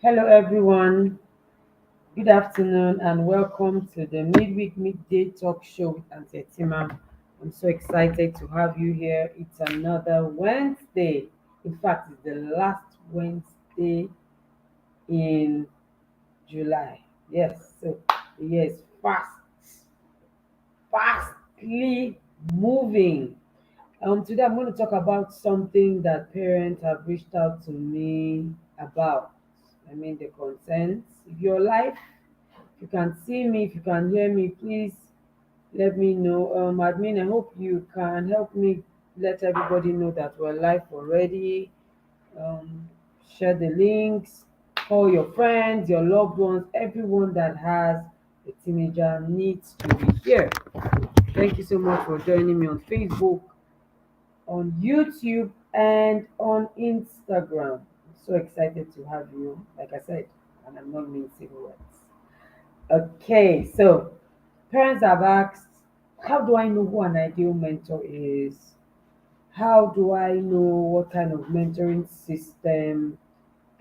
Hello, everyone. Good afternoon, and welcome to the Midweek Midday Talk Show with Auntie Tima. I'm so excited to have you here. It's another Wednesday. In fact, it's the last Wednesday in July. Yes, so the year is fastly moving. Today I'm going to talk about something that parents have reached out to me about. I mean, the concerns. If your life, if you can see me, if you can hear me, please let me know. Admin, I hope you can help me let everybody know that we're live already. Um, Share the links, call your friends, your loved ones, everyone that has a teenager needs to be here. Thank you so much for joining me on Facebook, on YouTube, and on Instagram. I'm so excited to have you, like I said, and I'm not mincing words. Okay, so parents have asked, how do I know who an ideal mentor is? How do I know what kind of mentoring system,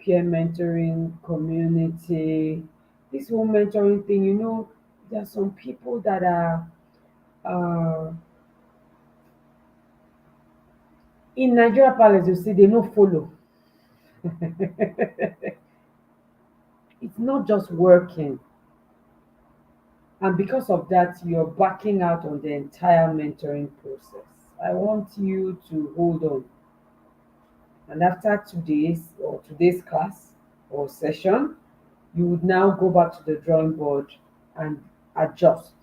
peer mentoring, community, this whole mentoring thing? There are some people that are uh, in Nigeria Palace, you see, they no follow. It's not just working, and because of that you're backing out on the entire mentoring process. I want you to hold on, and after 2 days or today's class or session, you would now go back to the drawing board and adjust.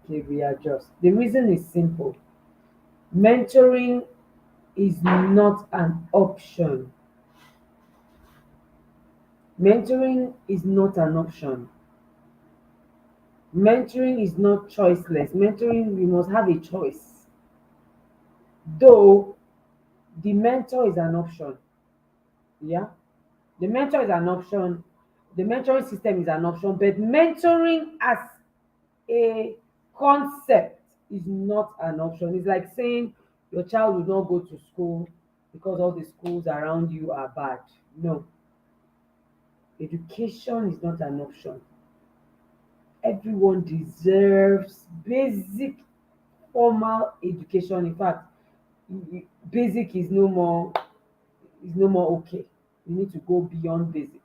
Okay, readjust. The reason is simple: mentoring is not an option. Mentoring is not an option. Mentoring is not choiceless. Mentoring, we must have a choice. Though the mentor is an option. Yeah. The mentor is an option. The mentoring system is an option, but mentoring as a concept is not an option. It's like saying your child will not go to school because all the schools around you are bad. No, education is not an option. Everyone deserves basic formal education. In fact, basic is no more okay. You need to go beyond basic.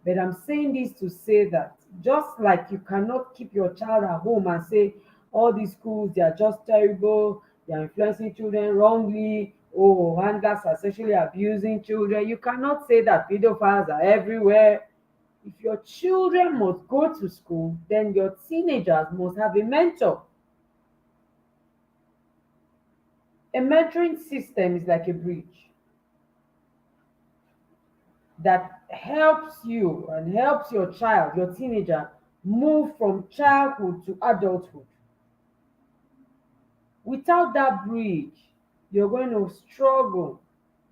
But I'm saying this to say that just like you cannot keep your child at home and say all these schools, they are just terrible, they are influencing children wrongly, oh, handlers are sexually abusing children. You cannot say that pedophiles are everywhere. If your children must go to school, then your teenagers must have a mentor. A mentoring system is like a bridge that helps you and helps your child, your teenager, move from childhood to adulthood. Without that bridge, you're going to struggle.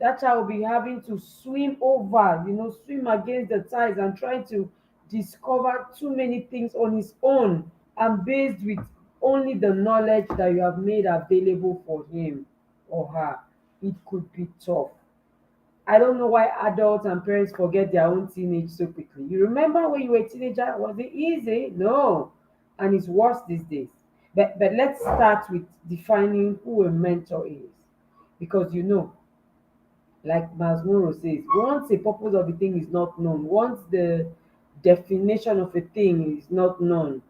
That child will be having to swim over, swim against the tides and trying to discover too many things on his own and based with only the knowledge that you have made available for him or her. It could be tough. I don't know why adults and parents forget their own teenage so quickly. You remember when you were a teenager? Was it easy? No. And it's worse these days. But let's start with defining who a mentor is. Because like Miles Monroe says, once a purpose of a thing is not known, once the definition of a thing is not known,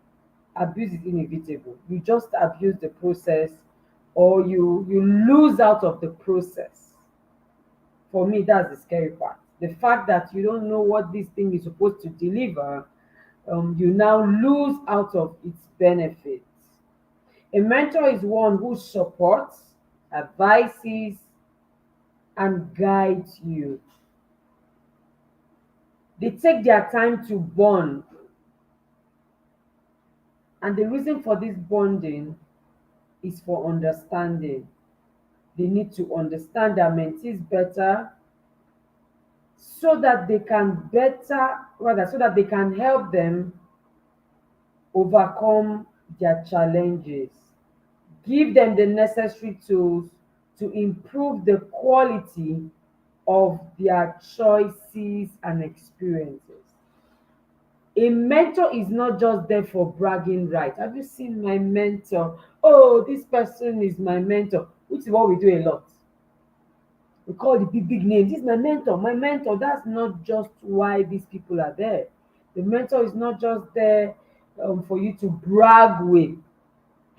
abuse is inevitable. You just abuse the process, or you lose out of the process. For me, that's the scary part. The fact that you don't know what this thing is supposed to deliver, you now lose out of its benefits. A mentor is one who supports, advises, and guides you. They take their time to bond, and the reason for this bonding is for understanding. They need to understand their mentees better so that they can so that they can help them overcome their challenges, give them the necessary tools to improve the quality of their choices and experiences. A mentor is not just there for bragging rights. Have you seen my mentor? Oh, this person is my mentor, which is what we do a lot. We call the big, big names. This is my mentor, my mentor. That's not just why these people are there. The mentor is not just there for you to brag with.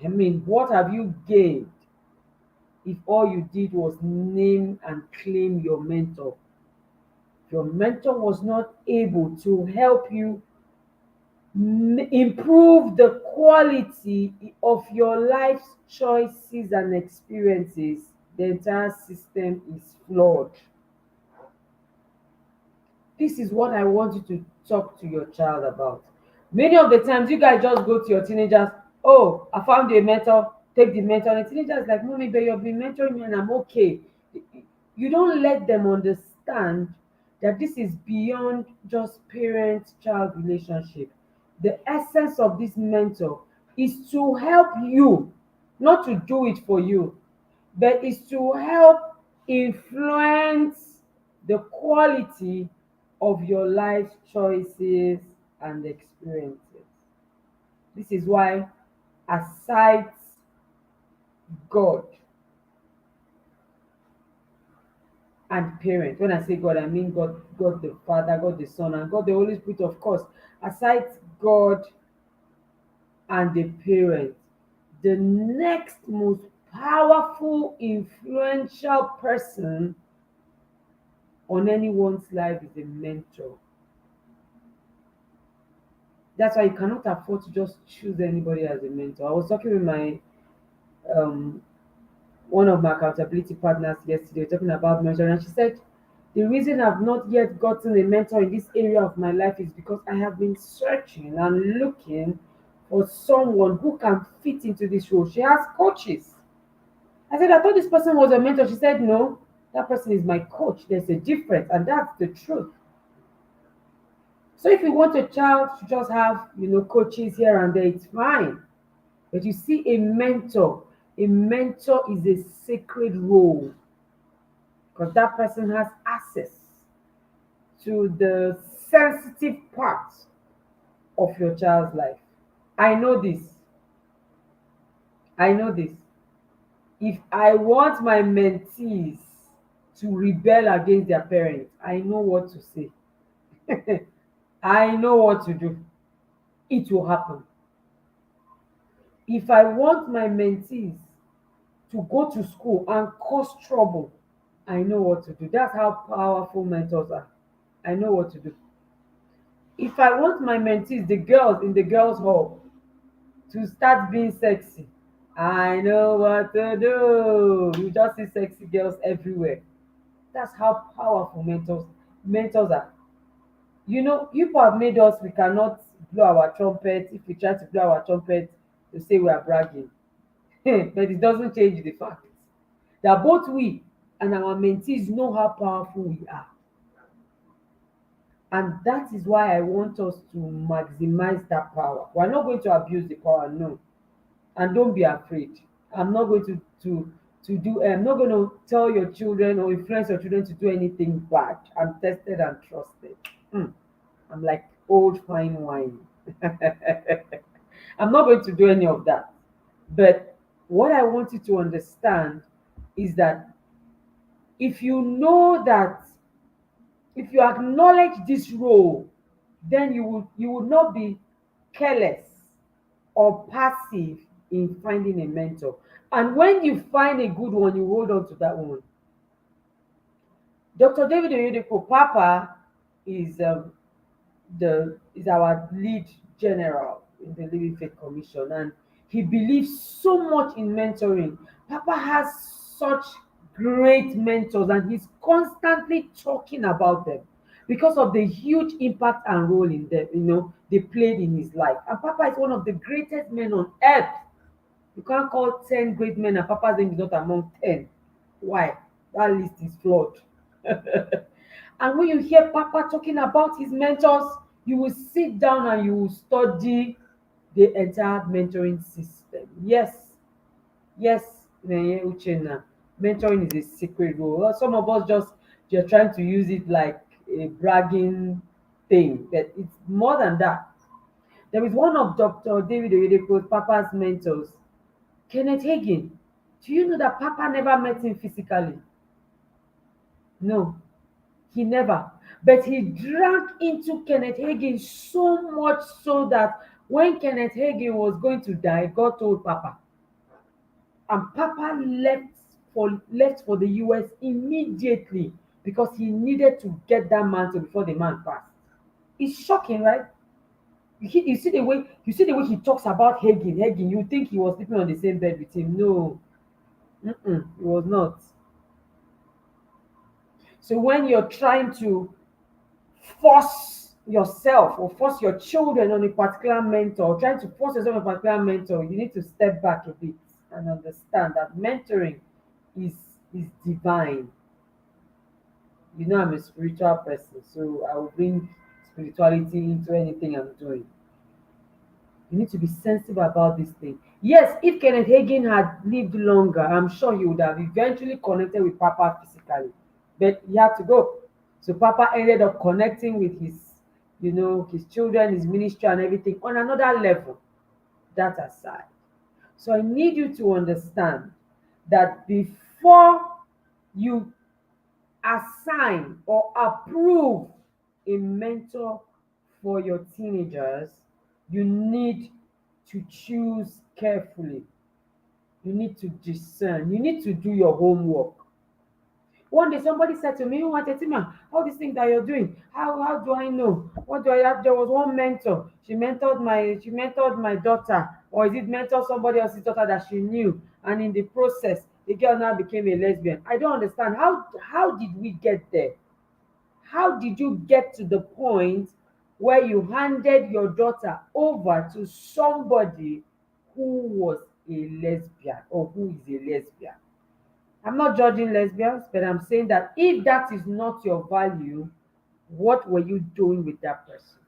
I mean, what have you gained if all you did was name and claim your mentor? Your mentor was not able to help you improve the quality of your life's choices and experiences. The entire system is flawed. This is what I want you to talk to your child about. Many of the times, you guys just go to your teenagers, oh, I found you a mentor, take the mentor. And the teenager is like, Mommy, but you've been mentoring me and I'm okay. You don't let them understand that this is beyond just parent child relationship. The essence of this mentor is to help you, not to do it for you, but is to help influence the quality of your life choices and experiences. This is why, aside God and parent, when I say God, I mean God, God the Father, God the Son, and God the Holy Spirit, of course. Aside God and the parent, the next most powerful, influential person on anyone's life is a mentor. That's why you cannot afford to just choose anybody as a mentor. I was talking with my um one of my accountability partners yesterday, talking about mentoring, and she said the reason I've not yet gotten a mentor in this area of my life is because I have been searching and looking for someone who can fit into this role. She has coaches. I said, I thought this person was a mentor. She said, no, that person is my coach. There's a difference, and that's the truth. So if you want a child to just have, coaches here and there, it's fine. But you see, a mentor is a sacred role because that person has access to the sensitive parts of your child's life. I know this. I know this. If I want my mentees to rebel against their parents, I know what to say. I know what to do. It will happen. If I want my mentees to go to school and cause trouble, I know what to do. That's how powerful mentors are. I know what to do. If I want my mentees, the girls in the girls' hall, to start being sexy, I know what to do. You just see sexy girls everywhere. That's how powerful mentors are. You have made us, we cannot blow our trumpet. If we try to blow our trumpet to say we are bragging, but it doesn't change the fact that both we and our mentees know how powerful we are. And that is why I want us to maximize that power. We're not going to abuse the power, no. And don't be afraid. I'm not going to do I'm not going to tell your children or influence your children to do anything bad. I'm tested and trusted. Hmm. I'm like old fine wine. I'm not going to do any of that. But what I want you to understand is that if you know that, if you acknowledge this role, then you will not be careless or passive in finding a mentor. And when you find a good one, you hold on to that one. Dr. David Oyedepo, Papa, is our lead general in the Living Faith Commission, and he believes so much in mentoring. Papa has such great mentors, and he's constantly talking about them because of the huge impact and role in them, they played in his life. And Papa is one of the greatest men on earth. You can't call 10 great men and Papa's name is not among 10. Why? That list is flawed. And when you hear Papa talking about his mentors, you will sit down and you will study the entire mentoring system. Yes, Uchenna, mentoring is a secret role. Well, some of us just you're trying to use it like a bragging thing, but it's more than that. There is one of Dr. David Oyedepo's Papa's mentors, Kenneth Hagin. Do you know that Papa never met him physically? No, he never. But he drank into Kenneth Hagin so much so that when Kenneth Hagin was going to die, God told Papa. And Papa left for the US immediately because he needed to get that mantle before the man passed. It's shocking, right? You see the way he talks about Hagin. Hagin, you think he was sleeping on the same bed with him? No, he was not. So when you're trying to force yourself or force your children on a particular mentor, trying to force yourself on a particular mentor, you need to step back a bit and understand that mentoring is is divine. You know, I'm a spiritual person, so I will bring spirituality into anything I'm doing. You need to be sensitive about this thing. Yes, if Kenneth Hagin had lived longer, I'm sure he would have eventually connected with Papa physically, but he had to go. So Papa ended up connecting with his children, his ministry, and everything on another level. That aside, so I need you to understand that before you assign or approve a mentor for your teenagers, you need to choose carefully. You need to discern. You need to do your homework. One day somebody said to me, "You want a all these things that you're doing, how do I know? What do I have?" There was one mentor. She mentored my daughter, or is it mentor somebody else's daughter that she knew? And in the process, the girl now became a lesbian. I don't understand. How did we get there? How did you get to the point where you handed your daughter over to somebody who was a lesbian or who is a lesbian? I'm not judging lesbians, but I'm saying that if that is not your value, what were you doing with that person?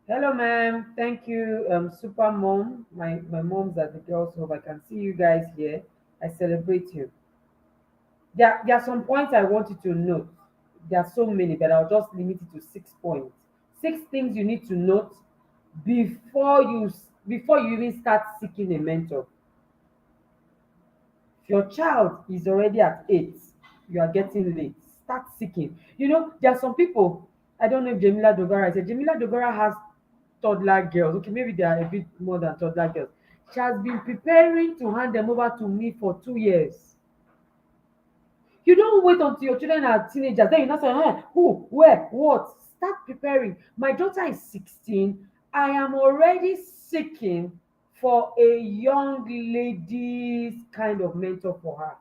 Hello, ma'am. Thank you, Super Mom. My mom's at the girls' home. I can see you guys here. I celebrate you. There are some points I want you to note. There are so many, but I'll just limit it to 6 points. 6 things you need to note before you even start seeking a mentor. If your child is already at 8, you are getting late. Start seeking. There are some people. I don't know if Jamila Dogara said Jamila Dogara has toddler girls. Okay, maybe they are a bit more than toddler girls. She has been preparing to hand them over to me for 2 years. You don't wait until your children are teenagers. Then you not say, who, where, what? Start preparing. My daughter is 16. I am already seeking for a young lady's kind of mentor for her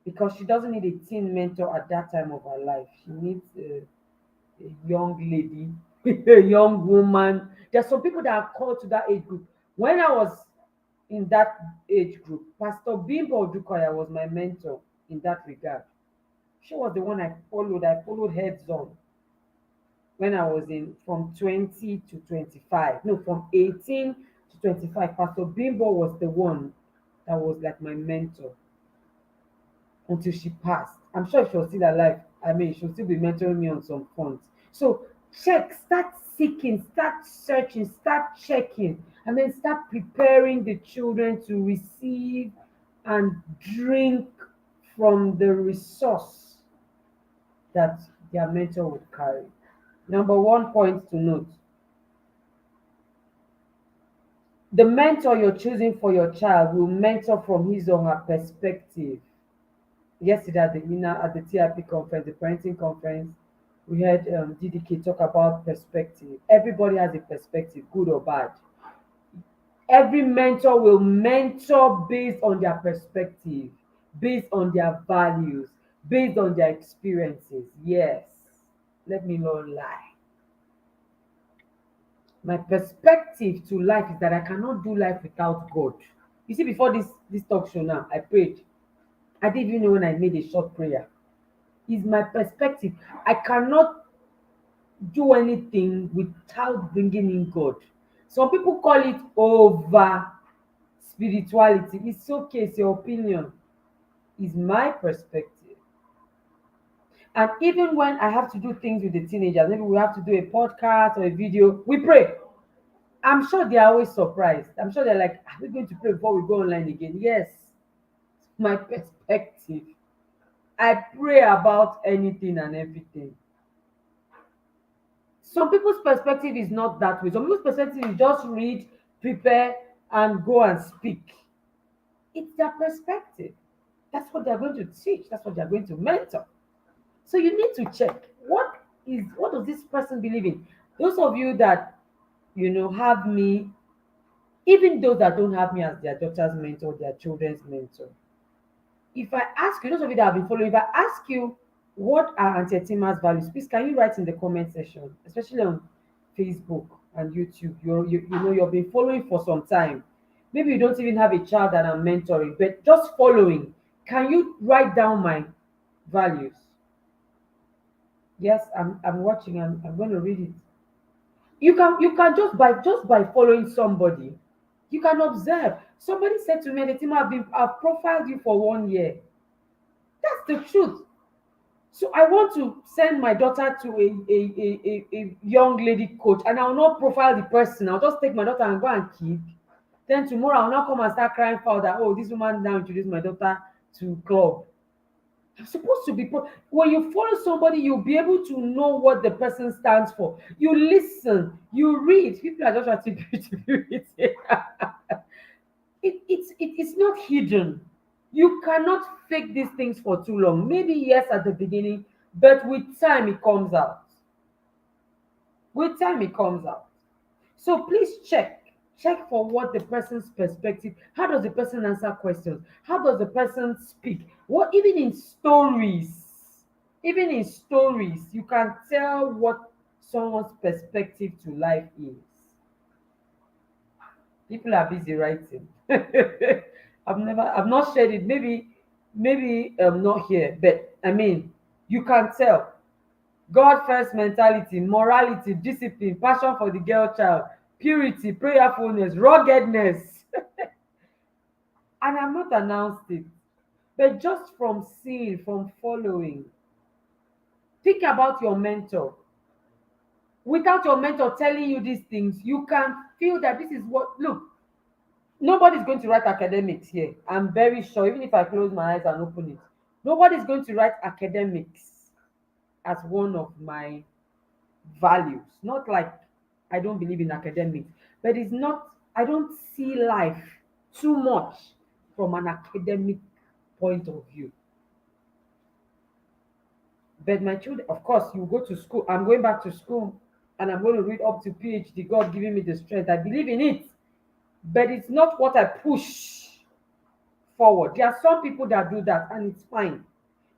because she doesn't need a teen mentor at that time of her life. She needs a young lady, a young woman. There are some people that are called to that age group. When I was in that age group, Pastor Bimbo Odukoya was my mentor in that regard. She was the one I followed. I followed heads on when I was in from 20 to 25. No, from 18 to 25. Pastor Bimbo was the one that was like my mentor until she passed. I'm sure if she was still alive, I mean, she'll still be mentoring me on some fronts. So start seeking, start searching, start checking, and then start preparing the children to receive and drink from the resource that their mentor would carry. Number one point to note: the mentor you're choosing for your child will mentor from his or her perspective. Yesterday at the TRP conference, the parenting conference, we heard DDK talk about perspective. Everybody has a perspective, good or bad. Every mentor will mentor based on their perspective, based on their values, based on their experiences. Yes, let me not lie. My perspective to life is that I cannot do life without God. You see, before this talk show now, I prayed. I didn't even know when I made a short prayer. Is my perspective. I cannot do anything without bringing in God. Some people call it over spirituality. It's okay, it's your opinion. is my perspective. And even when I have to do things with the teenagers, maybe we have to do a podcast or a video, we pray. I'm sure they are always surprised. I'm sure they're like, are we going to pray before we go online again? Yes, my perspective. I pray about anything and everything. Some people's perspective is not that way. Some people's perspective is just read, prepare, and go and speak. It's their perspective. That's what they're going to teach. That's what they're going to mentor. So you need to check what does this person believe in. Those of you that have me, even those that don't have me as their daughter's mentor, their children's mentor. If I ask you, those of you that have been following, if I ask you what are Auntie Tima's values, please can you write in the comment section, especially on Facebook and YouTube. You've been following for some time. Maybe you don't even have a child that I'm mentoring, but just following. Can you write down my values? Yes, I'm watching. I'm going to read it. You can just by following somebody, you can observe. Somebody said to me, Tima, I've profiled you for 1 year. That's the truth. So I want to send my daughter to a young lady coach, and I'll not profile the person. I'll just take my daughter and go and keep. Then tomorrow I'll not come and start crying for that. Oh, this woman now introduced my daughter to club. I'm supposed to be when you follow somebody, you'll be able to know what the person stands for. You listen, you read. People are just trying to read it. It's not hidden. You cannot fake these things for too long. Maybe yes at the beginning, but with time it comes out. With time it comes out. So please check for what the person's perspective. How does the person answer questions? How does the person speak? What even in stories, you can tell what someone's perspective to life is. People are busy writing. I've not shared it. Maybe not here, but I mean, you can tell. God first mentality, morality, discipline, passion for the girl child, purity, prayerfulness, ruggedness. And I'm not announced it, but just from seeing, from following. Think about your mentor. Without your mentor telling you these things, you can feel that this is what. Look, nobody's going to write academics here. I'm very sure, even if I close my eyes and open it, nobody's going to write academics as one of my values. Not like I don't believe in academics, but it's not, I don't see life too much from an academic point of view. But my children, of course, you go to school. I'm going back to school and I'm going to read up to PhD. God giving me the strength. I believe in it. But it's not what I push forward. There are some people that do that and it's fine.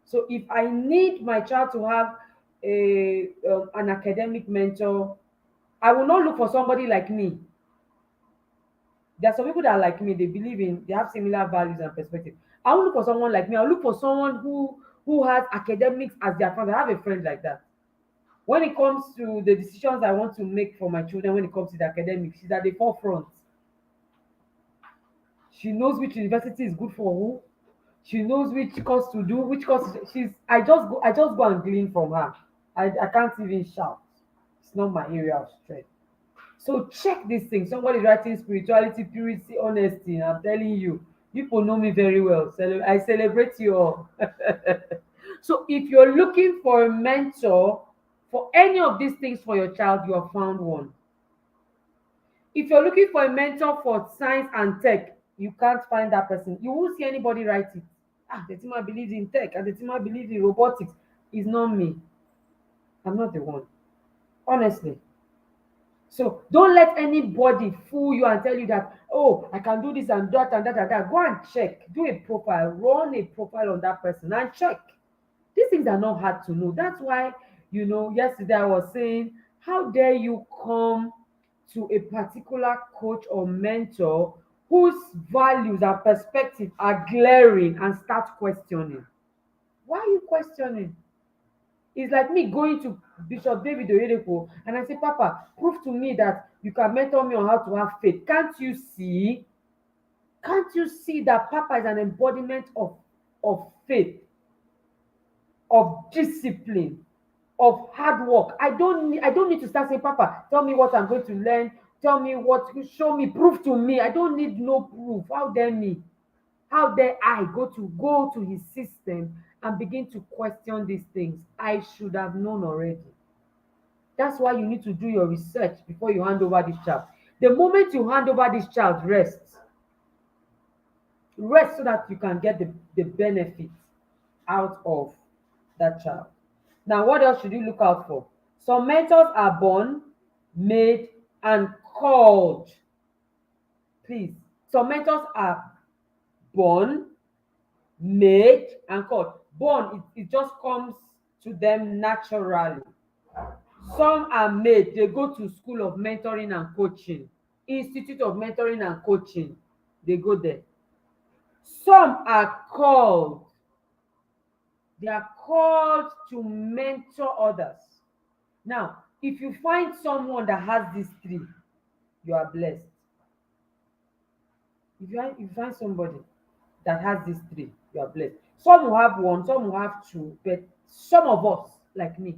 So if I need my child to have an academic mentor, I will not look for somebody like me. There are some people that are like me, they have similar values and perspective. I will look for someone like me. I'll look for someone who has academics as their friend. I have a friend like that. When it comes to the decisions I want to make for my children, when it comes to the academics, she's at the forefront. She knows which university is good for who. She knows which course to do, which course she's I just go and glean from her. I can't even shout. It's not my area of strength. So check these things. Somebody writing spirituality, purity, honesty. I'm telling you, people know me very well. I celebrate you all. So if you're looking for a mentor for any of these things for your child, you have found one. If you're looking for a mentor for science and tech, you can't find that person. You won't see anybody write it. The team believes in tech and the team believes in robotics. It's not me. I'm not the one. Honestly. So don't let anybody fool you and tell you that, oh, I can do this and that and that and that. Go and check. Do a profile. Run a profile on that person and check. These things are not hard to know. That's why, yesterday I was saying, how dare you come to a particular coach or mentor whose values and perspective are glaring and start questioning? Why are you questioning? It's like me going to Bishop David Oyedepo and I say, Papa, prove to me that you can mentor me on how to have faith. Can't you see? Can't you see that Papa is an embodiment of of faith, of discipline, of hard work. I don't need to start saying, Papa, tell me what I'm going to learn, tell me what, show me, prove to me. I don't need no proof. How dare me? How dare I go to his system and begin to question these things? I should have known already. That's why you need to do your research before you hand over this child. The moment you hand over this child, rest so that you can get the benefits out of that child. Now, what else should you look out for? Some mentors are born, made, and called. Please. Some mentors are born, made, and called. Born, it just comes to them naturally. Some are made, they go to school of mentoring and coaching, institute of mentoring and coaching, they go there. Some are called, they are called to mentor others. Now, if you find someone that has these three, you are blessed. If you find somebody that has these three, you are blessed. Some will have one, some will have two, but some of us, like me,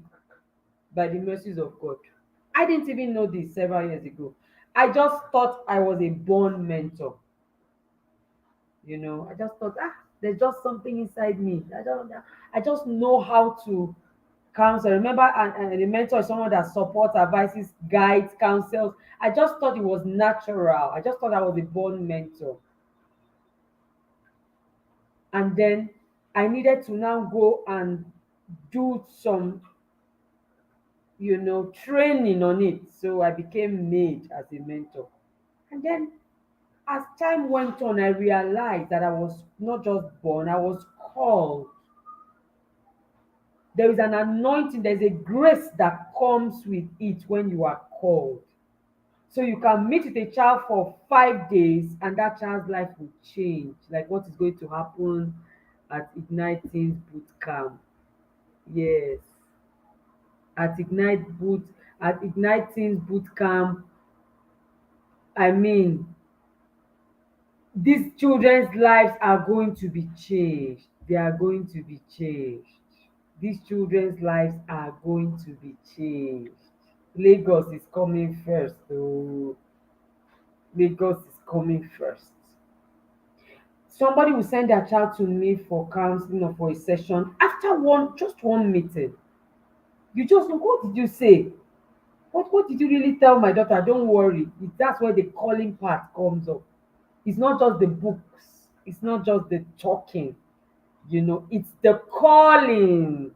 by the mercies of God, I didn't even know this several years ago. I just thought I was a born mentor. I just thought, there's just something inside me. I just know how to counsel. Remember, and a mentor is someone that supports, advises, guides, counsels. I just thought it was natural. I just thought I was a born mentor. And then I needed to now go and do some, training on it. So I became made as a mentor. And then as time went on, I realized that I was not just born, I was called. There is an anointing, there's a grace that comes with it when you are called. So you can meet with a child for 5 days and that child's life will change. Like what is going to happen at Igniting Boot Camp. Yes. At Igniting Boot Camp, I mean, these children's lives are going to be changed. They are going to be changed. These children's lives are going to be changed. Lagos is coming first. Oh, Lagos is coming first. Somebody will send their child to me for counseling or for a session. After just one meeting, you just look, what did you say? What did you really tell my daughter? Don't worry. That's where the calling part comes up. It's not just the books, it's not just the talking, it's the calling.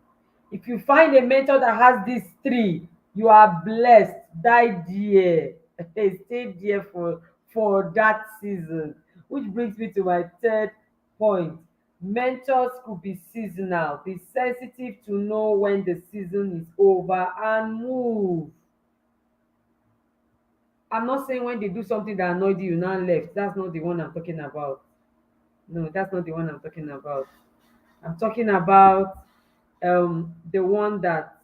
If you find a mentor that has these three, you are blessed. Die there. Stay there for that season. Which brings me to my third point. Mentors could be seasonal. Be sensitive to know when the season is over and move. I'm not saying when they do something that annoyed you, now left. That's not the one I'm talking about. No, that's not the one I'm talking about. I'm talking about the one that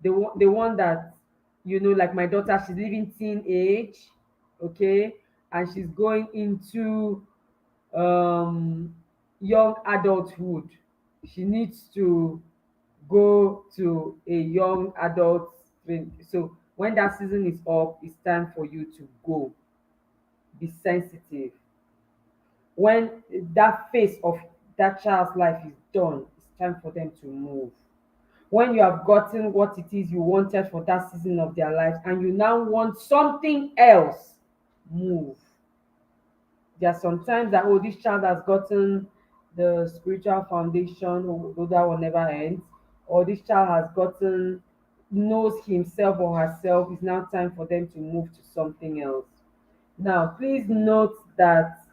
the one that like my daughter, she's leaving teenage, okay, and she's going into um young adulthood. She needs to go to a young adult so when that season is up, it's time for you to go. Be sensitive. When that phase of that child's life is done, it's time for them to move. When you have gotten what it is you wanted for that season of their lives and you now want something else, move. There are sometimes that, oh, this child has gotten the spiritual foundation, although that will never end, or this child has gotten, knows himself or herself. It's now time for them to move to something else. Now, please note that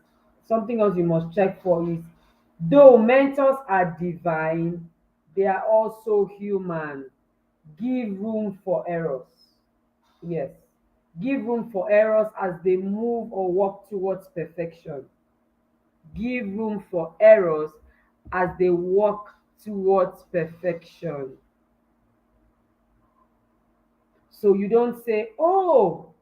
something else you must check for is, though mentors are divine, they are also human. Give room for errors. Yes. Give room for errors as they move or walk towards perfection. Give room for errors as they walk towards perfection. So you don't say, oh,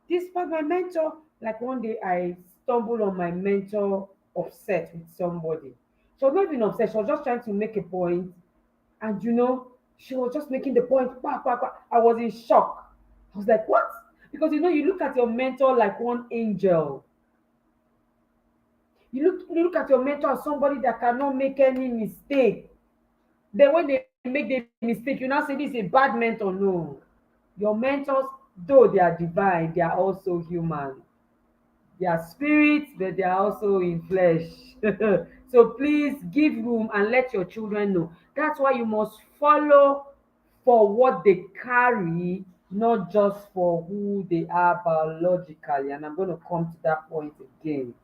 this was my mentor. Like one day I stumbled on my mentor upset with somebody. She was not even upset. She was just trying to make a point, and she was just making the point. Pa, pa, pa. I was in shock. I was like, what? Because you look at your mentor like one angel. You look at your mentor as somebody that cannot make any mistake. Then when they make the mistake, you now say this is a bad mentor. No. Your mentors, though they are divine, they are also human. They are spirits, but they are also in flesh. So please give room and let your children know. That's why you must follow for what they carry, not just for who they are biologically. And I'm going to come to that point again.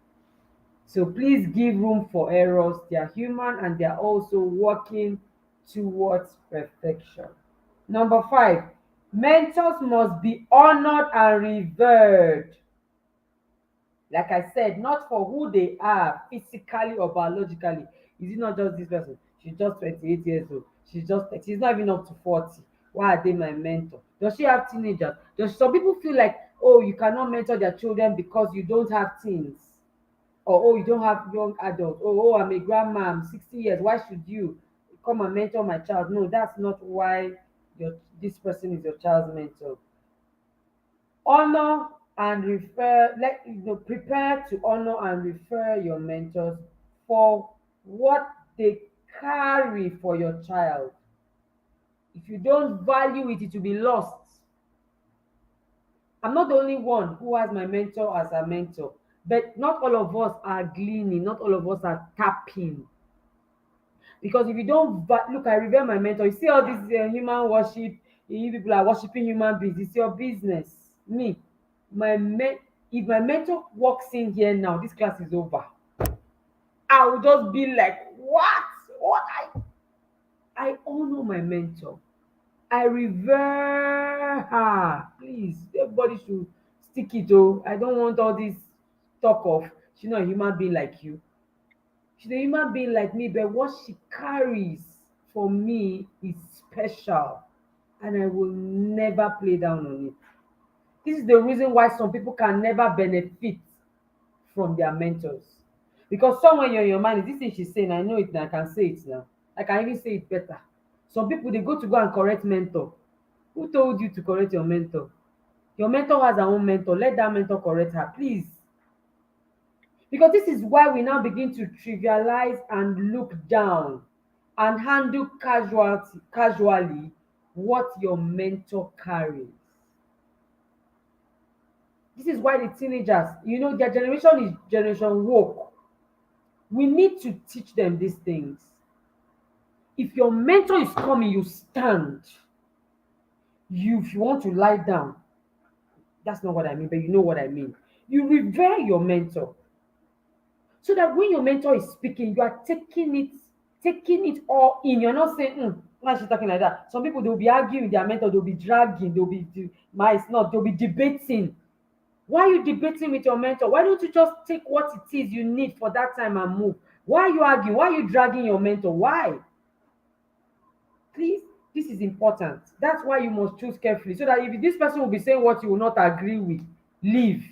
So please give room for errors. They are human and they are also working towards perfection. Number 5, mentors must be honored and revered. Like I said, not for who they are physically or biologically. Is it not just this person? She's just 28 years old. She's not even up to 40. Why are they my mentor? Does she have teenagers? Does some people feel like, oh, you cannot mentor their children because you don't have teens? Or oh, you don't have young adults. Oh, I'm a grandma, I'm 60 years. Why should you come and mentor my child? No, that's not why this person is your child's mentor. Honor and refer, prepare to honor and refer your mentors for what they carry for your child. If you don't value it, it will be lost. I'm not the only one who has my mentor as a mentor, but not all of us are gleaning, not all of us are tapping. Because if you don't look, I revere my mentor. You see all this human worship, you people are worshiping human beings. It's your business. Me, my men, if my mentor walks in here now, this class is over. I will just be like, what? What? I honor my mentor. I revere her. Please, everybody should stick it. Oh, I don't want all this talk of she's not a human being like you. She's a human being like me, but what she carries for me is special, and I will never play down on it. This is the reason why some people can never benefit from their mentors. Because somewhere in your mind is this thing she's saying, I know it now, I can say it now. I can even say it better. Some people, they go and correct mentor. Who told you to correct your mentor? Your mentor has her own mentor. Let that mentor correct her, please. Because this is why we now begin to trivialize and look down and handle casually what your mentor carries. This is why the teenagers, their generation is generation woke. We need to teach them these things. If your mentor is coming, you stand. If you want to lie down, that's not what I mean, but you know what I mean. You revere your mentor. So that when your mentor is speaking, you are taking it all in. You're not saying, why is she talking like that? Some people, they'll be arguing with their mentor, they'll be dragging, it's not, they'll be debating. Why are you debating with your mentor? Why don't you just take what it is you need for that time and move? Why are you arguing? Why are you dragging your mentor? Why? Please, this is important. That's why you must choose carefully. So that if this person will be saying what you will not agree with, leave.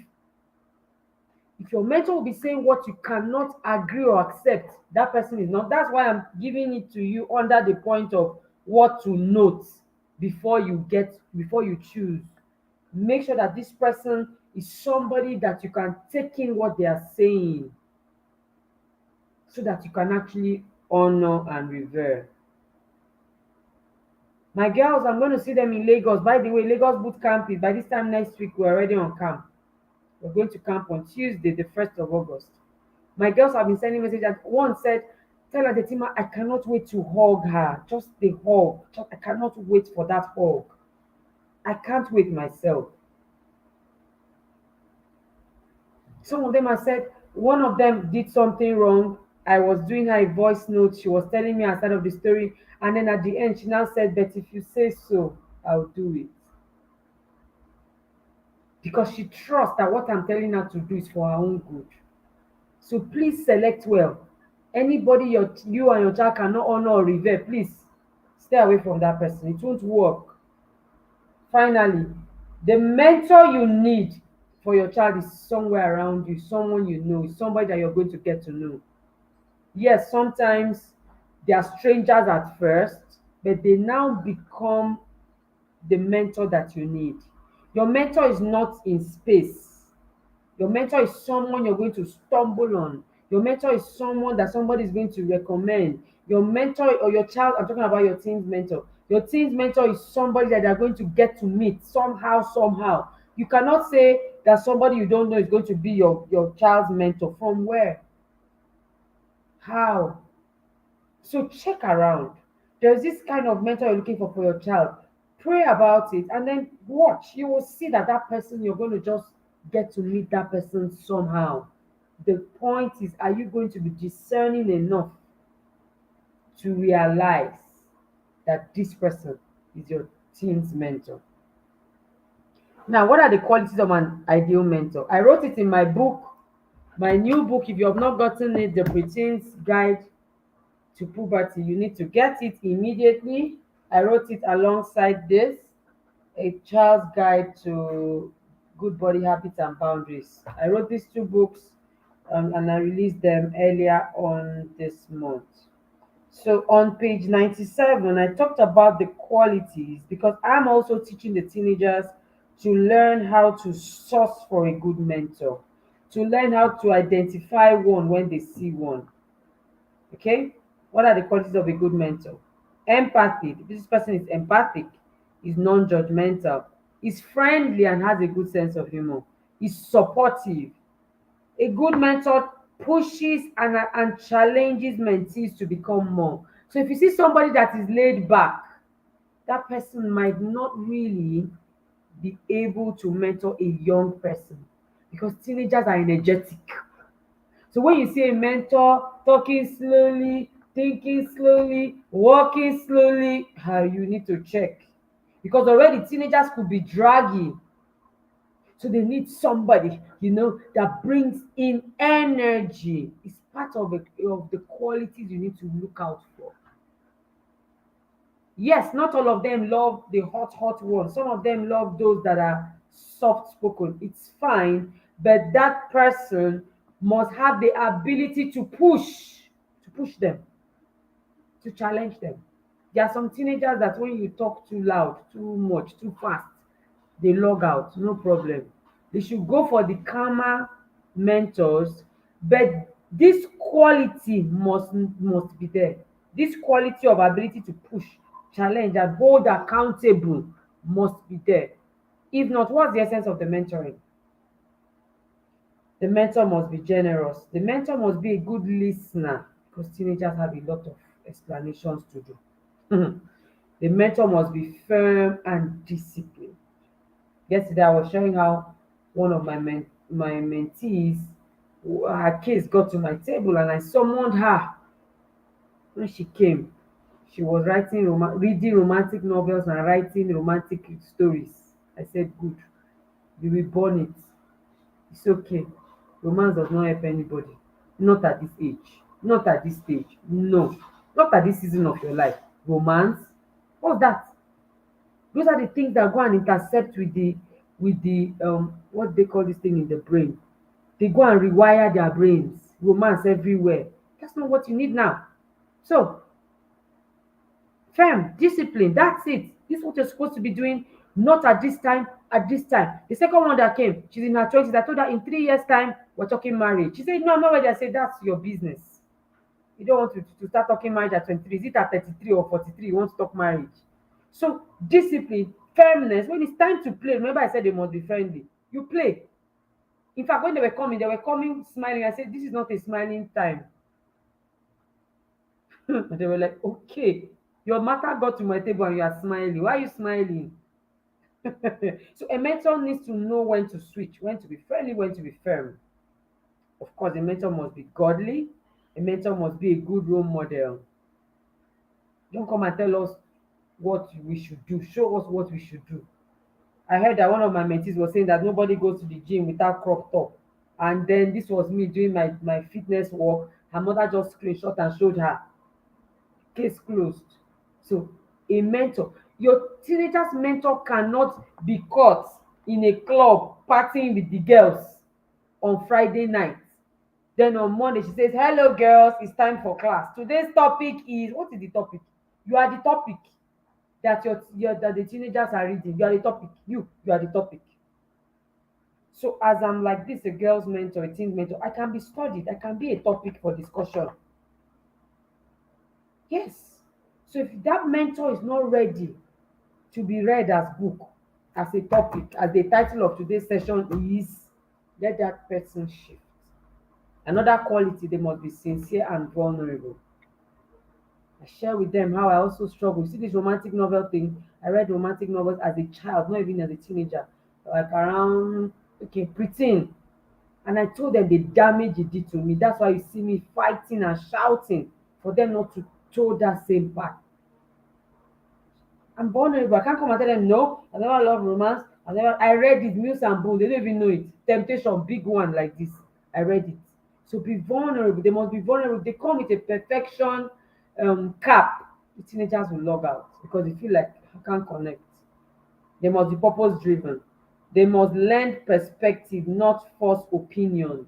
If your mentor will be saying what you cannot agree or accept, that person is not. That's why I'm giving it to you under the point of what to note before you choose. Make sure that this person is somebody that you can take in what they are saying, so that you can actually honor and revere. My girls, I'm going to see them in Lagos. By the way, Lagos boot camp is by this time next week. We're already on camp. We're going to camp on Tuesday, the 1st of August. My girls have been sending messages. One said, tell her, Tima, I cannot wait to hug her. Just the hug. I cannot wait for that hug. I can't wait myself. Some of them have said, one of them did something wrong. I was doing her a voice note. She was telling me her side of the story. And then at the end, she now said, but if you say so, I'll do it. Because she trusts that what I'm telling her to do is for her own good. So please select well. Anybody you and your child cannot honor or revere, please stay away from that person. It won't work. Finally, the mentor you need for your child is somewhere around you, someone you know, somebody that you're going to get to know. Yes, sometimes they are strangers at first, but they now become the mentor that you need. Your mentor is not in space. Your mentor is someone you're going to stumble on. Your mentor is someone that somebody is going to recommend. Your mentor or your child, I'm talking about your teen's mentor. Your teen's mentor is somebody that they're going to get to meet somehow, somehow. You cannot say that somebody you don't know is going to be your child's mentor. From where? How? So check around. There's this kind of mentor you're looking for your child. Pray about it and then watch. You will see that that person, you're going to just get to meet that person somehow. The point is, are you going to be discerning enough to realize that this person is your teen's mentor? Now, what are the qualities of an ideal mentor? I wrote it in my book, my new book. If you have not gotten it, The Preteen's Guide to Puberty, you need to get it immediately. I wrote it alongside this, A Child's Guide to Good Body Habits and Boundaries. I wrote these two books, and I released them earlier on this month. So on page 97, I talked about the qualities because I'm also teaching the teenagers to learn how to source for a good mentor, to learn how to identify one when they see one. Okay? What are the qualities of a good mentor? Empathy. This person is empathic, is non-judgmental, is friendly and has a good sense of humor, is supportive. A good mentor pushes and challenges mentees to become more. So if you see somebody that is laid back, that person might not really be able to mentor a young person because teenagers are energetic. So when you see a mentor talking slowly, thinking slowly, walking slowly, you need to check. Because already teenagers could be dragging. So they need somebody, that brings in energy. It's part of the qualities you need to look out for. Yes, not all of them love the hot, hot ones. Some of them love those that are soft spoken. It's fine, but that person must have the ability to push them, to challenge them. There are some teenagers that when you talk too loud, too much, too fast, they log out, no problem. They should go for the calmer mentors, but this quality must be there. This quality of ability to push, challenge, and hold accountable must be there. If not, what's the essence of the mentoring? The mentor must be generous. The mentor must be a good listener because teenagers have a lot of explanations to do. The mentor must be firm and disciplined. Yesterday, I was sharing how one of my mentees, her case got to my table, and I summoned her. When she came, she was reading romantic novels and writing romantic stories. I said, "Good, you will burn it. It's okay. Romance does not help anybody. Not at this age. Not at this stage. No. Not at this season of your life. Romance? What's that? Those are the things that go and intercept with the what they call this thing in the brain. They go and rewire their brains. Romance everywhere. That's not what you need now. So firm, discipline, that's it. This is what you're supposed to be doing, not at this time, at this time. The second one that came, she's in her 20s. I told her in 3 years' time, we're talking marriage. She said, "No, I'm not ready." I said, "That's your business. You don't want to start talking marriage at 23. Is it at 33 or 43? You want to talk marriage?" So, discipline, firmness. When it's time to play, remember I said they must be friendly. You play. In fact, when they were coming smiling. I said, "This is not a smiling time." And they were like, "Okay, your matter got to my table and you are smiling. Why are you smiling?" So a mentor needs to know when to switch, when to be friendly, when to be firm. Of course, a mentor must be godly. A mentor must be a good role model. Don't come and tell us what we should do. Show us what we should do. I heard that one of my mentees was saying that nobody goes to the gym without crop top. And then this was me doing my fitness work. Her mother just screenshot and showed her. Case closed. So a mentor, your teenager's mentor cannot be caught in a club partying with the girls on Friday night. Then on Monday, she says, "Hello, girls, it's time for class. Today's topic is," what is the topic? You are the topic that that the teenagers are reading. You are the topic. You are the topic. So as I'm like this, a girl's mentor, a teen mentor, I can be studied. I can be a topic for discussion. Yes. So if that mentor is not ready to be read as book, as a topic, as the title of today's session is, let that person shift. Another quality, they must be sincere and vulnerable. I share with them how I also struggle. See this romantic novel thing. I read romantic novels as a child, not even as a teenager, like around okay, preteen. And I told them the damage it did to me. That's why you see me fighting and shouting for them not to throw that same part. I'm vulnerable. I can't come and tell them no. I never love romance. I read it, Mills and Boone. They don't even know it. Temptation, big one like this. I read it. So be vulnerable. They must be vulnerable. They come with a perfection cap. The teenagers will log out because they feel like I can't connect. They must be purpose driven. They must lend perspective, not force opinion.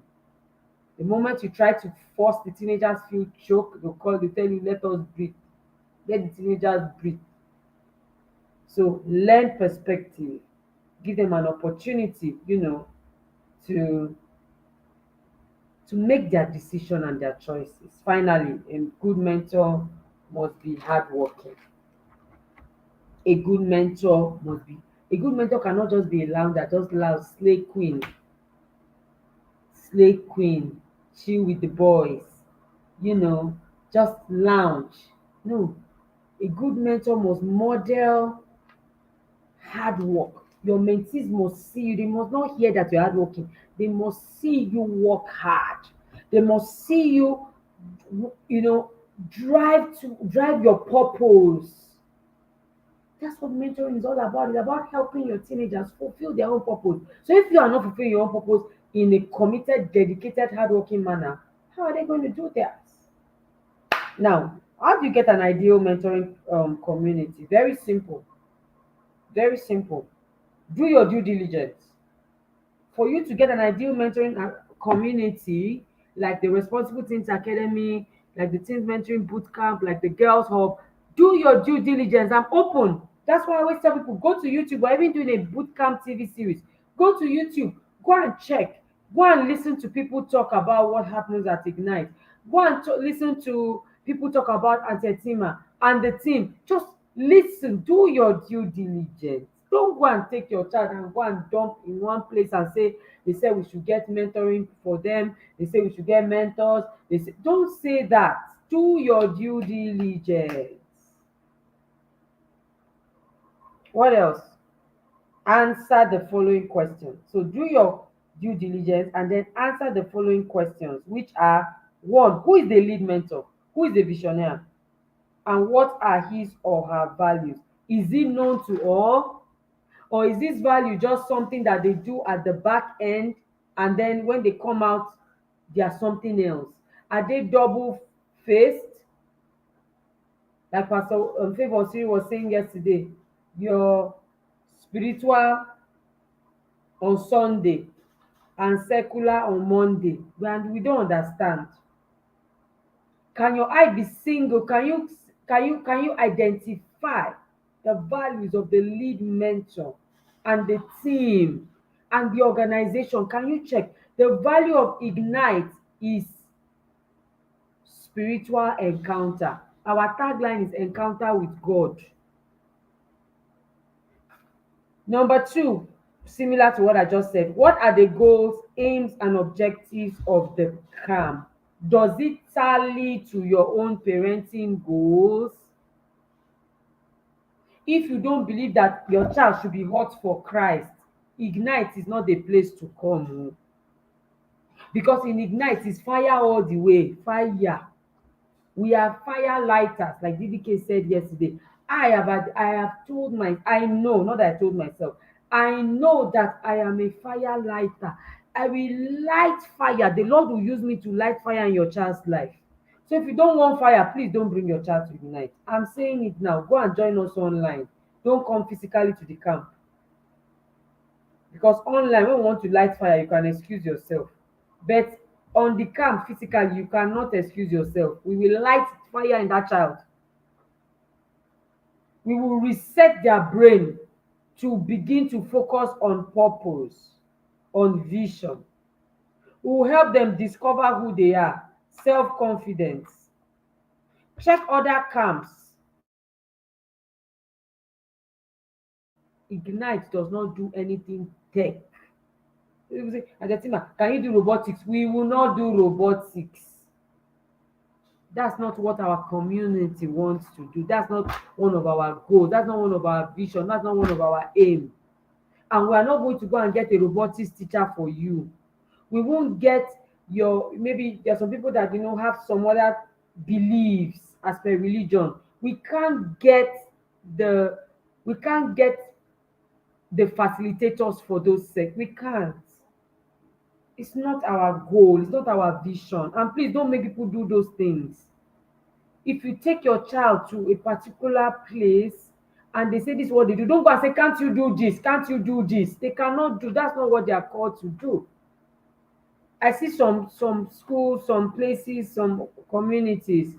The moment you try to force the teenagers feel choke, they tell you, let us breathe. Let the teenagers breathe. So learn perspective, give them an opportunity, to make their decision and their choices. Finally, a good mentor must be hardworking. A good mentor must be a good mentor cannot just be a louder, just loud, slay queen, chill with the boys, you know, just lounge. No, a good mentor must model hard work. Your mentees must see you. They must not hear that you're hardworking. They must see you work hard. They must see you, you know, drive your purpose. That's what mentoring is all about. It's about helping your teenagers fulfill their own purpose. So if you are not fulfilling your own purpose in a committed, dedicated, hardworking manner, how are they going to do theirs? Now, how do you get an ideal mentoring community? Very simple. Very simple. Do your due diligence. For you to get an ideal mentoring community, like the Responsible Teens Academy, like the Teens Mentoring Bootcamp, like the Girls Hub, do your due diligence. I'm open. That's why I always tell people go to YouTube. We're even doing a bootcamp TV series. Go to YouTube, go and check, go and listen to people talk about what happens at Ignite. Go and listen to people talk about Antetima and the team. Just listen, do your due diligence. Don't go and take your child and go and dump in one place and say they said we should get mentoring for them. They say we should get mentors. They say don't say that. Do your due diligence. What else? Answer the following questions. So do your due diligence and then answer the following questions, which are one, who is the lead mentor? Who is the visionary? And what are his or her values? Is he known to all? Or is this value just something that they do at the back end and then when they come out, they are something else? Are they double faced? Like Pastor Favor Siri was saying yesterday, your spiritual on Sunday and secular on Monday. And we don't understand. Can your eye be single? Can you identify the values of the lead mentor and the team and the organization? Can you check? The value of Ignite is spiritual encounter. Our tagline is encounter with God. Number two, similar to what I just said, what are the goals, aims, and objectives of the camp? Does it tally to your own parenting goals? If you don't believe that your child should be hot for Christ, Ignite is not the place to come. Because in Ignite is fire all the way, fire. We are fire lighters, like DDK said yesterday. I have told I know, not that I told myself, I know that I am a fire lighter. I will light fire. The Lord will use me to light fire in your child's life. So if you don't want fire, please don't bring your child to Ignite. I'm saying it now. Go and join us online. Don't come physically to the camp. Because online, when you want to light fire, you can excuse yourself. But On the camp physically, you cannot excuse yourself. We will light fire in that child. We will reset their brain to begin to focus on purpose, on vision. We will help them discover who they are, self-confidence. Check other camps. Ignite does not do anything tech. People say, Argentina, can you do robotics? We will not do robotics. That's not what our community wants to do. That's not one of our goals. That's not one of our vision. That's not one of our aim. And we are not going to go and get a robotics teacher for you. We won't get your, maybe there are some people that have some other beliefs as per religion. The we can't get the facilitators for those sects. We can't. It's not our goal, it's not our vision. And please don't make people do those things. If you take your child to a particular place and they say this is what they do, don't go and say, can't you do this? Can't you do this? They cannot do. That's not what they are called to do. I see some schools, some places, some communities.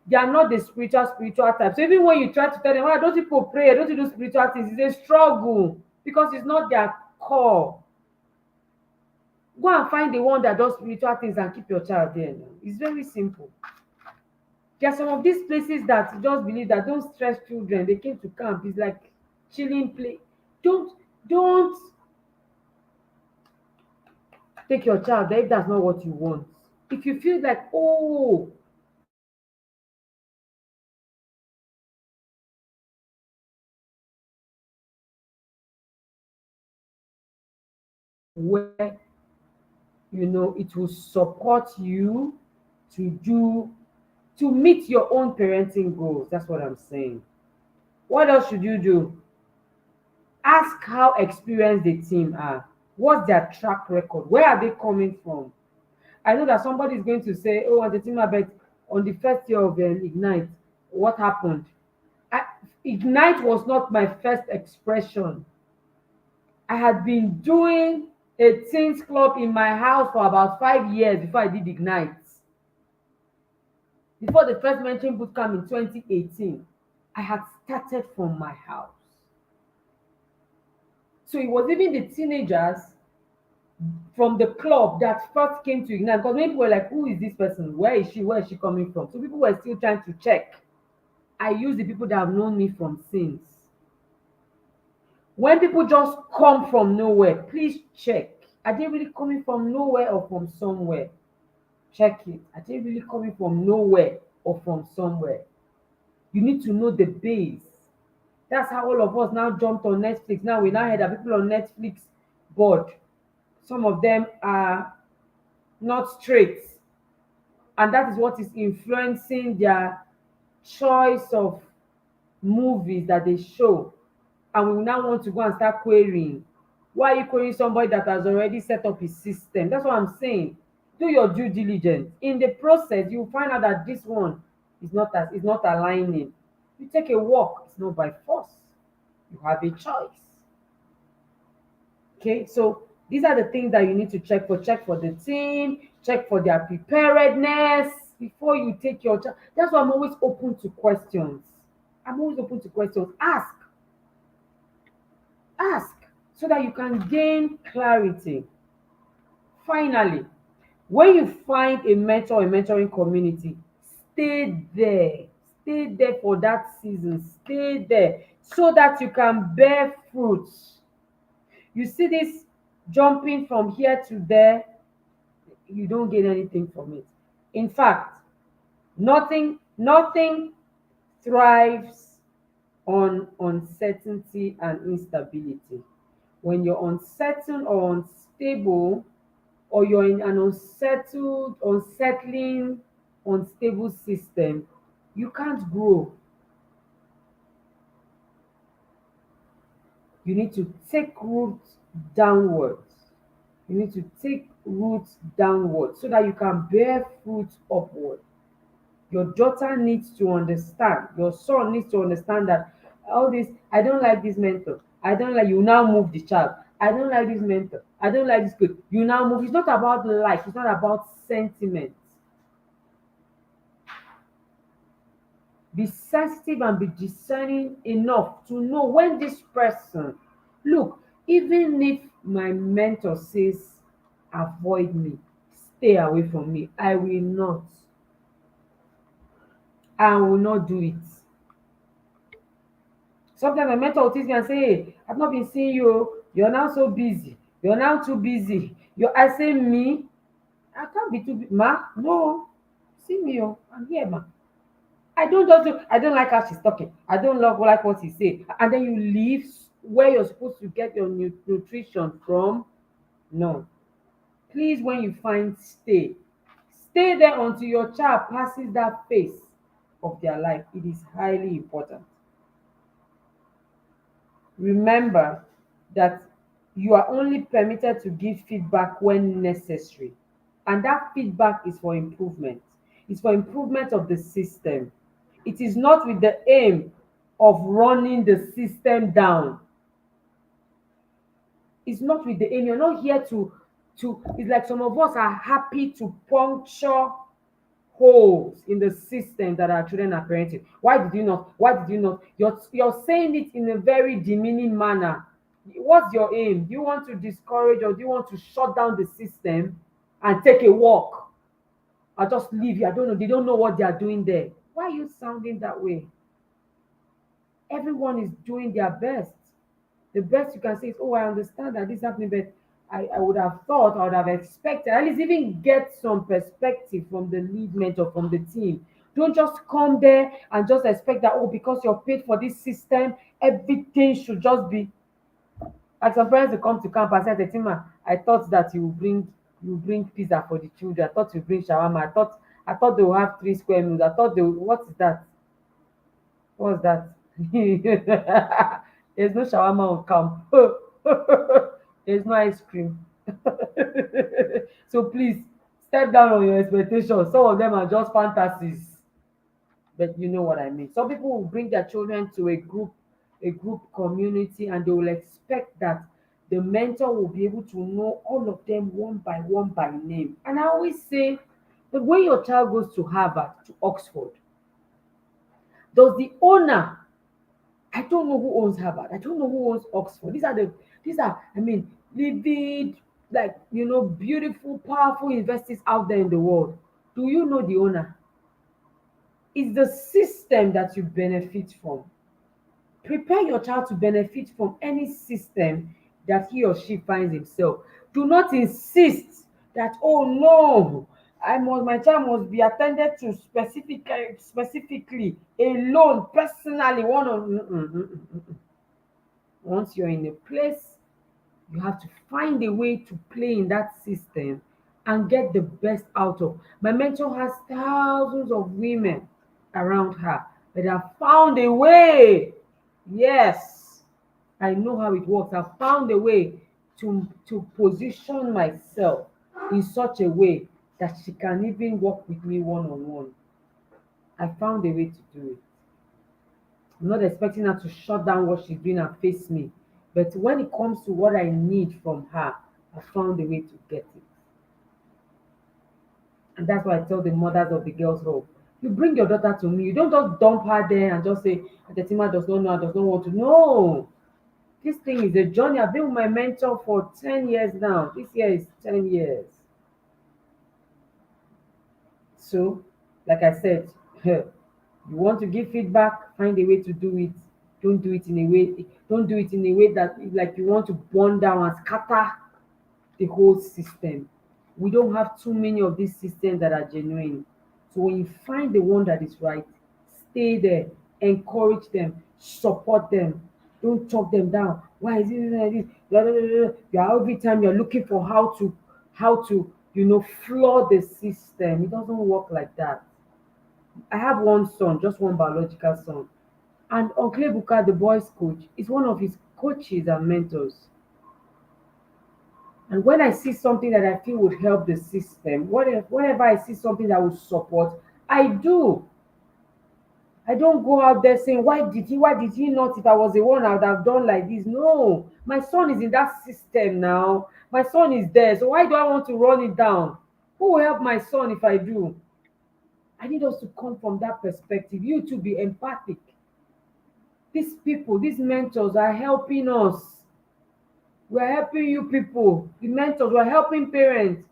They are not the spiritual type. So even when you try to tell them, don't people pray? Don't you do spiritual things? It's a struggle because it's not their core. Go and find the one that does spiritual things and keep your child there. Now. It's very simple. There are some of these places that just believe that don't stress children. They came to camp. It's like chilling play. Don't take your child there if that's not what you want. If you feel like, oh, where it will support you to do to meet your own parenting goals. That's what I'm saying. What else should you do? Ask how experienced the team are. What's their track record? Where are they coming from? I know that somebody is going to say, oh, the team, but on the first year of Ignite, what happened? Ignite was not my first expression. I had been doing a teens club in my house for about 5 years before I did Ignite. Before the first mentoring bootcamp in 2018, I had started from my house. So it was even the teenagers from the club that first came to Ignite, because many people were like, who is this person? Where is she? Where is she coming from? So people were still trying to check. I use the people that have known me from since. When people just come from nowhere, please check. Are they really coming from nowhere or from somewhere? Check it. Are they really coming from nowhere or from somewhere? You need to know the base. That's how all of us now jumped on Netflix. Now we now heard that people on Netflix board. Some of them are not straight. And that is what is influencing their choice of movies that they show. And we now want to go and start querying. Why are you querying somebody that has already set up his system? That's what I'm saying. Do your due diligence. In the process, you find out that this one is not aligning. You take a walk. It's not by force. You have a choice. Okay, so these are the things that you need to check for. Check for the team, check for their preparedness before you take your child. That's why I'm always open to questions. I'm always open to questions. Ask so that you can gain clarity. Finally, when you find a mentor or mentoring community, stay there. Stay there for that season. Stay there so that you can bear fruits. You see this jumping from here to there, you don't gain anything from it. In fact, nothing thrives on uncertainty and instability. When you're uncertain or unstable, or you're in an unsettling, unstable system, you can't grow. You need to take roots downwards. You need to take roots downwards so that you can bear fruit upward. Your daughter needs to understand, your son needs to understand that all this, I don't like this mentor. I don't like, you now move the child. I don't like this mentor. I don't like this kid. You now move. It's not about life. It's not about sentiments. Be sensitive and be discerning enough to know when this person, look, even if my mentor says avoid me, stay away from me, I will not do it. Sometimes my mentor will teach me and say, hey, I've not been seeing you, oh. You're now so busy, you're now too busy. I say, me, I can't be too busy. Ma, no, see me, oh, I'm here, ma. I don't like how she's talking. I don't like what he say. And then you leave where you're supposed to get your nutrition from. No. Please, when you find, stay. Stay there until your child passes that phase of their life. It is highly important. Remember that you are only permitted to give feedback when necessary. And that feedback is for improvement. It's for improvement of the system. It is not with the aim of running the system down. It's not with the aim. You're not here to it's like some of us are happy to puncture holes in the system that our children are parenting. Why did you not? Why did you not? You're saying it in a very demeaning manner. What's your aim? Do you want to discourage or do you want to shut down the system and take a walk? I'll just leave you. I don't know. They don't know what they are doing there. Why are you sounding that way? Everyone is doing their best. The best you can say is, oh, I understand that this is happening, but I would have thought, I would have expected, at least even get some perspective from the lead mentor, from the team. Don't just come there and just expect that, oh, because you're paid for this system, everything should just be. Like some parents will come to camp and say, Tetima, I thought that you bring pizza for the children. I thought you bring shawarma. I thought they will have 3 square meals. I thought they will, what is that? What's that? There's no shawarma on camp. There's no ice cream. So please step down on your expectations. Some of them are just fantasies, but you know what I mean. Some people will bring their children to a group community, and they will expect that the mentor will be able to know all of them one by name. And I always say that when your child goes to Harvard, to Oxford, does the owner, I don't know who owns Harvard. I don't know who owns Oxford. These are, I mean, vivid, like, beautiful, powerful universities out there in the world. Do you know the owner? It's the system that you benefit from. Prepare your child to benefit from any system that he or she finds himself. Do not insist that, oh no, my child must be attended to specifically, alone, personally, one on. Once you're in a place, you have to find a way to play in that system and get the best out of. My mentor has thousands of women around her that have found a way. Yes, I know how it works. I've found a way to position myself in such a way that she can even work with me one on one. I found a way to do it. I'm not expecting her to shut down what she's doing and face me. But when it comes to what I need from her, I found a way to get it. And that's why I tell the mothers of the girls, oh, you bring your daughter to me. You don't just dump her there and just say, Tetima does not know, does not want to. No. This thing is a journey. I've been with my mentor for 10 years now. This year is 10 years. So, like I said, you want to give feedback, find a way to do it. Don't do it in a way that like you want to burn down and scatter the whole system. We don't have too many of these systems that are genuine. So when you find the one that is right, stay there, encourage them, support them. Don't talk them down. Why is it like this? Blah, blah, blah, blah. Every time you're looking for how to floor the system. It doesn't work like that. I have one son, just one biological son. And Uncle Ebuka, the boys' coach, is one of his coaches and mentors. And when I see something that I feel would help the system, whenever I see something that would support, I do. I don't go out there saying, why did he not? If I was the one, I would have done like this. No, my son is in that system now. My son is there. So why do I want to run it down? Who will help my son if I do? I need us to come from that perspective. You to be empathic. These people, these mentors are helping us. We're helping you people, the mentors, we're helping parents.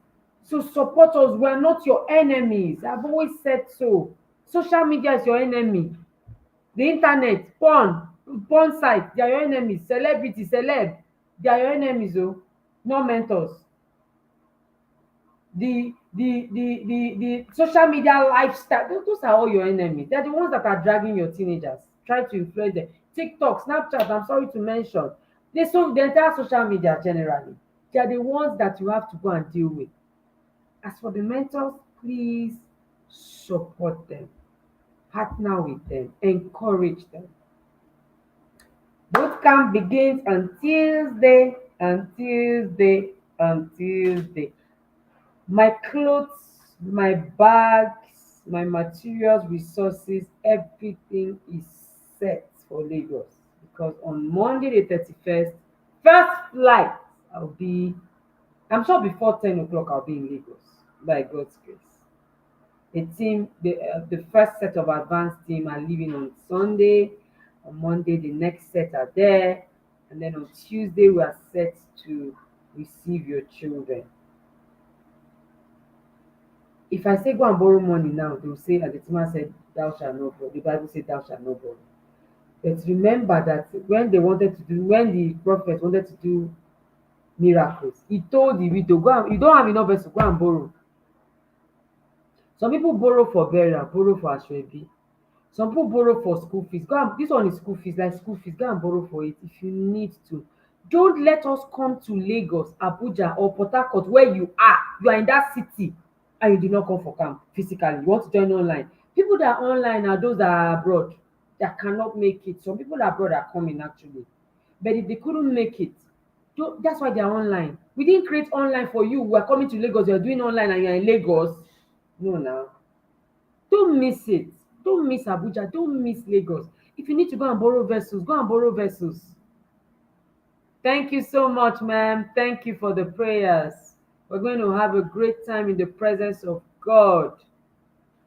So support us. We're not your enemies. I've always said so. Social media is your enemy. The internet, porn site, they are your enemies. Celebrity, celeb, they are your enemies, oh, not mentors. The social media lifestyle, those are all your enemies. They're the ones that are dragging your teenagers, trying to influence them. TikTok, Snapchat, I'm sorry to mention. The entire social media generally. They are the ones that you have to go and deal with. As for the mentors, please support them, partner with them, encourage them. Boot camp begins on Tuesday, on Tuesday. My clothes, my bags, my materials, resources, everything is set for Lagos because on Monday the 31st, first flight, I'll be, I'm sure before 10 o'clock, I'll be in Lagos by God's grace. The first set of advanced team are leaving on Sunday. On Monday, the next set are there. And then on Tuesday, we are set to receive your children. If I say go and borrow money now, they will say, as the Tima said, thou shalt not borrow. The Bible said, thou shalt not borrow. But remember that when the prophet wanted to do miracles, he told the widow, go and, you don't have enough vessel, go and borrow. Some people borrow for burial, borrow for ashwebi. Some people borrow for school fees. Go and, this one is school fees, like school fees. Go and borrow for it if you need to. Don't let us come to Lagos, Abuja, or Port Harcourt where you are. You are in that city and you did not come for camp physically. You want to join online. People that are online are those that are abroad that cannot make it. Some people abroad are coming actually. But if they couldn't make it, that's why they are online. We didn't create online for you. We are coming to Lagos, you're doing online and you're in Lagos. No, now. Don't miss it. Don't miss Abuja. Don't miss Lagos. If you need to go and borrow vessels, go and borrow vessels. Thank you so much, ma'am. Thank you for the prayers. We're going to have a great time in the presence of God.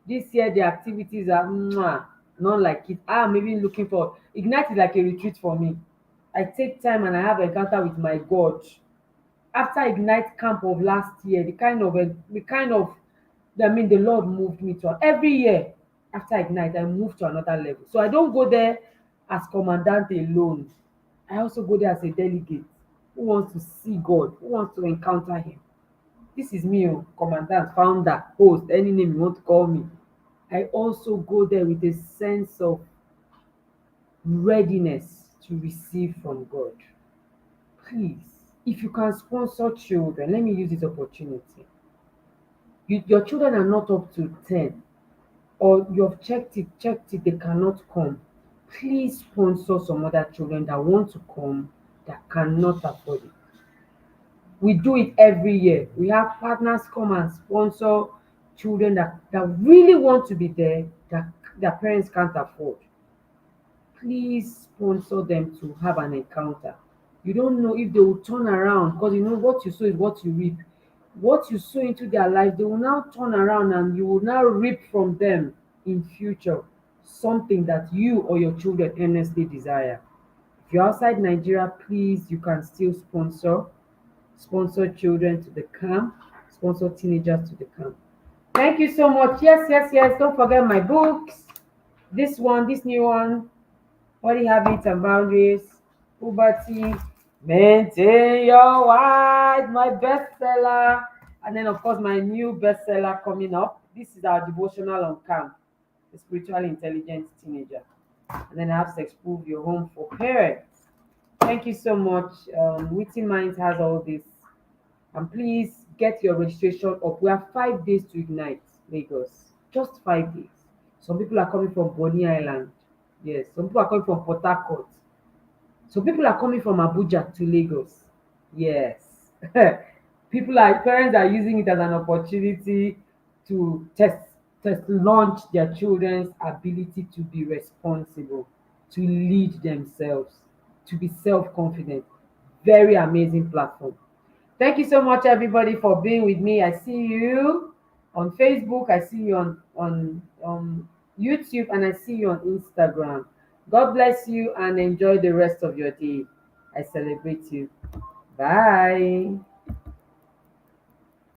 This year, the activities are not like it. I'm even looking for Ignite is like a retreat for me. I take time and I have encounter with my God. After Ignite camp of last year, the Lord moved me to every year after Ignite, I move to another level. So I don't go there as commandant alone. I also go there as a delegate who wants to see God, who wants to encounter Him. This is me, commandant, founder, host, any name you want to call me. I also go there with a sense of readiness to receive from God. Please, if you can sponsor children, let me use this opportunity. Your children are not up to 10, or you've checked it, they cannot come. Please sponsor some other children that want to come that cannot afford it. We do it every year. We have partners come and sponsor children that really want to be there, that their parents can't afford. Please sponsor them to have an encounter. You don't know if they will turn around, because you know what you sow is what you reap. What you sow into their life, they will now turn around and you will now reap from them in future something that you or your children earnestly desire. If you're outside Nigeria, please, you can still sponsor children to the camp, sponsor teenagers to the camp. Thank you so much. Yes. Don't forget my books. This new one, Body Habits and Boundaries, Puberty, Maintain Your Weight, my bestseller. And then, of course, my new bestseller coming up. This is our devotional on camp, the spiritually intelligent teenager. And then I have Sex Proof Your Home for Parents. Thank you so much. Witty Minds has all this. And please get your registration up. We have 5 days to Ignite Lagos. Just 5 days. Some people are coming from Bonny Island. Yes, some people are coming from Port Harcourt. Some people are coming from Abuja to Lagos. Yes. Parents are using it as an opportunity to test launch their children's ability to be responsible, to lead themselves, to be self-confident. Very amazing platform. Thank you so much, everybody, for being with me. I see you on Facebook, I see you on YouTube, and I see you on Instagram. God bless you and enjoy the rest of your day. I celebrate you. Bye.